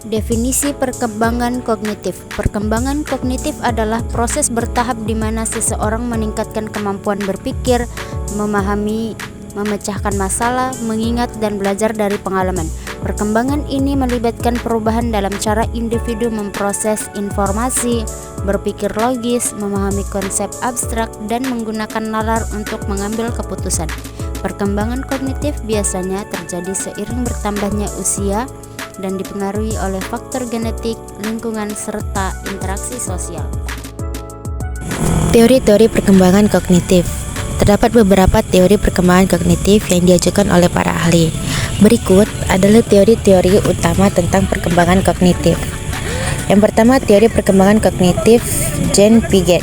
Definisi perkembangan kognitif. Perkembangan kognitif adalah proses bertahap di mana seseorang meningkatkan kemampuan berpikir, memahami, memecahkan masalah, mengingat, dan belajar dari pengalaman. Perkembangan ini melibatkan perubahan dalam cara individu memproses informasi, berpikir logis, memahami konsep abstrak, dan menggunakan nalar untuk mengambil keputusan. Perkembangan kognitif biasanya terjadi seiring bertambahnya usia dan dipengaruhi oleh faktor genetik, lingkungan, serta interaksi sosial. Teori-teori perkembangan kognitif. Terdapat beberapa teori perkembangan kognitif yang diajukan oleh para ahli. Berikut adalah teori-teori utama tentang perkembangan kognitif. Yang pertama, teori perkembangan kognitif Jean Piaget.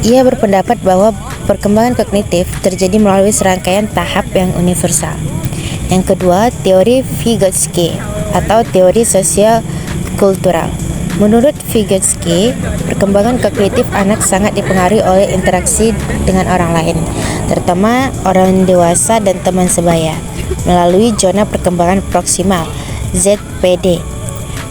Ia berpendapat bahwa perkembangan kognitif terjadi melalui serangkaian tahap yang universal. Yang kedua, teori Vygotsky atau teori sosial kultural. Menurut Vygotsky, perkembangan kognitif anak sangat dipengaruhi oleh interaksi dengan orang lain, terutama orang dewasa dan teman sebaya, melalui zona perkembangan proksimal (ZPD)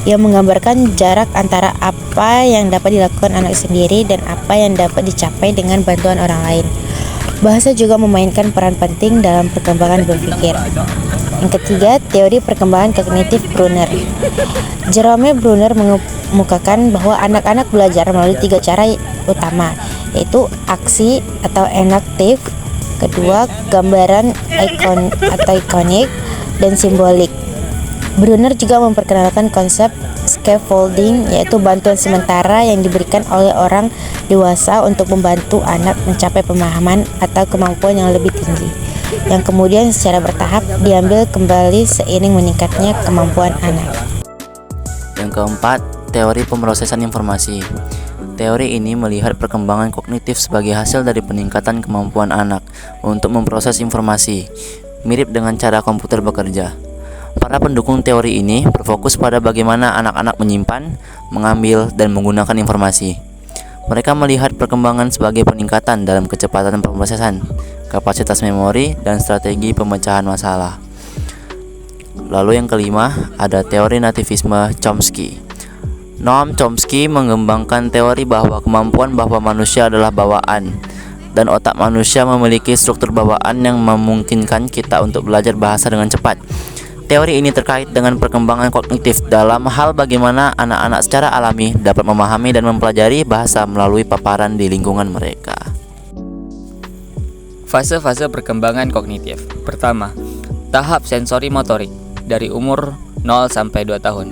yang menggambarkan jarak antara apa yang dapat dilakukan anak sendiri dan apa yang dapat dicapai dengan bantuan orang lain. Bahasa juga memainkan peran penting dalam perkembangan berpikir. Yang ketiga, teori perkembangan kognitif Brunner. Jerome Brunner mengemukakan bahwa anak-anak belajar melalui 3 cara utama, yaitu aksi atau enaktif, kedua gambaran ikonik, dan simbolik. Brunner juga memperkenalkan konsep scaffolding, yaitu bantuan sementara yang diberikan oleh orang dewasa untuk membantu anak mencapai pemahaman atau kemampuan yang lebih tinggi, yang kemudian secara bertahap diambil kembali seiring meningkatnya kemampuan anak. Yang keempat, teori pemrosesan informasi. Teori ini melihat perkembangan kognitif sebagai hasil dari peningkatan kemampuan anak untuk memproses informasi, mirip dengan cara komputer bekerja. Para pendukung teori ini berfokus pada bagaimana anak-anak menyimpan, mengambil, dan menggunakan informasi. Mereka melihat perkembangan sebagai peningkatan dalam kecepatan pemrosesan, kapasitas memori, dan strategi pemecahan masalah. Lalu yang kelima, ada teori nativisme Chomsky. Noam Chomsky mengembangkan teori bahwa kemampuan bahwa manusia adalah bawaan, dan otak manusia memiliki struktur bawaan yang memungkinkan kita untuk belajar bahasa dengan cepat. Teori ini terkait dengan perkembangan kognitif dalam hal bagaimana anak-anak secara alami dapat memahami dan mempelajari bahasa melalui paparan di lingkungan mereka. Fase-fase perkembangan kognitif. Pertama, tahap sensori motorik dari umur 0 sampai 2 tahun.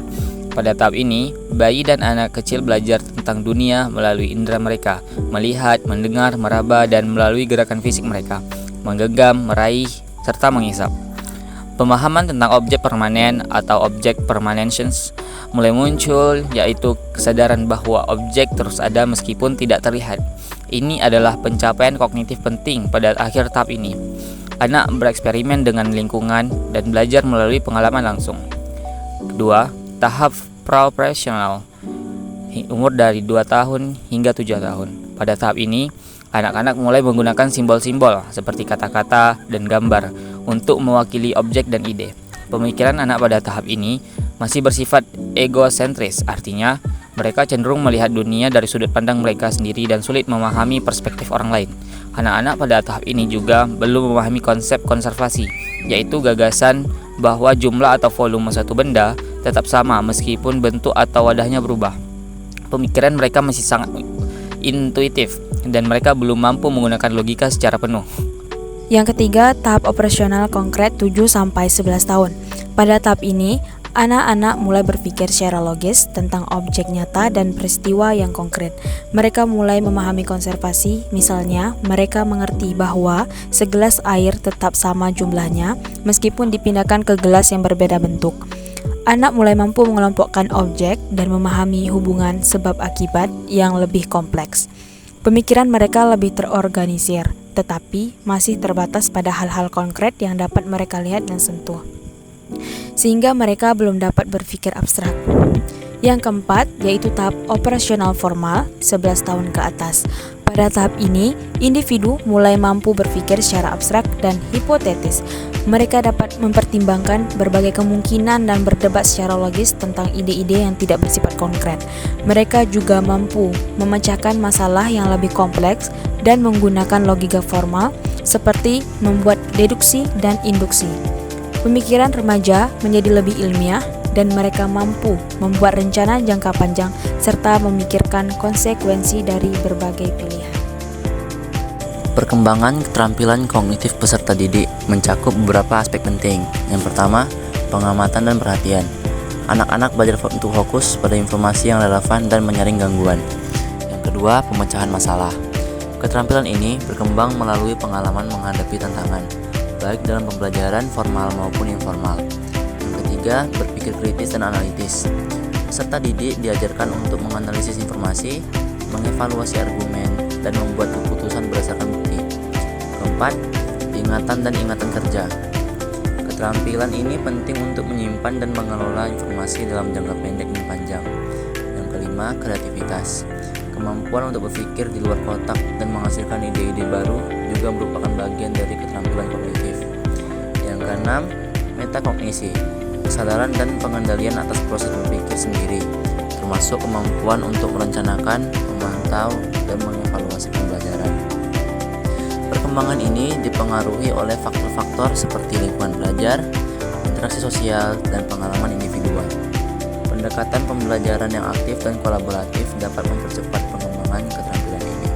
Pada tahap ini, bayi dan anak kecil belajar tentang dunia melalui indera mereka, melihat, mendengar, meraba, dan melalui gerakan fisik mereka, menggenggam, meraih, serta menghisap. Pemahaman tentang objek permanen atau object permanence mulai muncul, yaitu kesadaran bahwa objek terus ada meskipun tidak terlihat. Ini adalah pencapaian kognitif penting pada akhir tahap ini. Anak bereksperimen dengan lingkungan dan belajar melalui pengalaman langsung. Kedua, tahap pra-operasional, umur dari 2 tahun hingga 7 tahun. Pada tahap ini, anak-anak mulai menggunakan simbol-simbol seperti kata-kata dan gambar untuk mewakili objek dan ide. Pemikiran anak pada tahap ini masih bersifat egosentris, artinya mereka cenderung melihat dunia dari sudut pandang mereka sendiri dan sulit memahami perspektif orang lain. Anak-anak pada tahap ini juga belum memahami konsep konservasi, yaitu gagasan bahwa jumlah atau volume suatu benda tetap sama meskipun bentuk atau wadahnya berubah. Pemikiran mereka masih sangat intuitif dan mereka belum mampu menggunakan logika secara penuh. Yang ketiga, tahap operasional konkret 7-11 tahun. Pada tahap ini, anak-anak mulai berpikir secara logis tentang objek nyata dan peristiwa yang konkret. Mereka mulai memahami konservasi, misalnya mereka mengerti bahwa segelas air tetap sama jumlahnya meskipun dipindahkan ke gelas yang berbeda bentuk. Anak mulai mampu mengelompokkan objek dan memahami hubungan sebab akibat yang lebih kompleks. Pemikiran mereka lebih terorganisir, tetapi masih terbatas pada hal-hal konkret yang dapat mereka lihat dan sentuh, sehingga mereka belum dapat berpikir abstrak. Yang keempat, yaitu tahap operasional formal 11 tahun ke atas. Pada tahap ini, individu mulai mampu berpikir secara abstrak dan hipotetis. Mereka dapat mempertimbangkan berbagai kemungkinan dan berdebat secara logis tentang ide-ide yang tidak bersifat konkret. Mereka juga mampu memecahkan masalah yang lebih kompleks dan menggunakan logika formal seperti membuat deduksi dan induksi. Pemikiran remaja menjadi lebih ilmiah dan mereka mampu membuat rencana jangka panjang serta memikirkan konsekuensi dari berbagai pilihan. Perkembangan keterampilan kognitif peserta didik mencakup beberapa aspek penting. Yang pertama, pengamatan dan perhatian. Anak-anak belajar untuk fokus pada informasi yang relevan dan menyaring gangguan. Yang kedua, pemecahan masalah. Keterampilan ini berkembang melalui pengalaman menghadapi tantangan, baik dalam pembelajaran formal maupun informal. Yang ketiga, berpikir kritis dan analitis. Peserta didik diajarkan untuk menganalisis informasi, mengevaluasi argumen, dan membuat keputusan berdasarkan bukti. Keempat, ingatan dan ingatan kerja. Keterampilan ini penting untuk menyimpan dan mengelola informasi dalam jangka pendek dan panjang. Yang kelima, kreativitas. Kemampuan untuk berpikir di luar kotak dan menghasilkan ide-ide baru juga merupakan bagian dari keterampilan kognitif. Yang keenam, metakognisi. Kesadaran dan pengendalian atas proses berpikir sendiri, termasuk kemampuan untuk merencanakan, memantau, dan mengevaluasi pembelajaran. Perkembangan ini dipengaruhi oleh faktor-faktor seperti lingkungan belajar, interaksi sosial, dan pengalaman individual. Pendekatan pembelajaran yang aktif dan kolaboratif dapat mempercepat pengembangan keterampilan ini.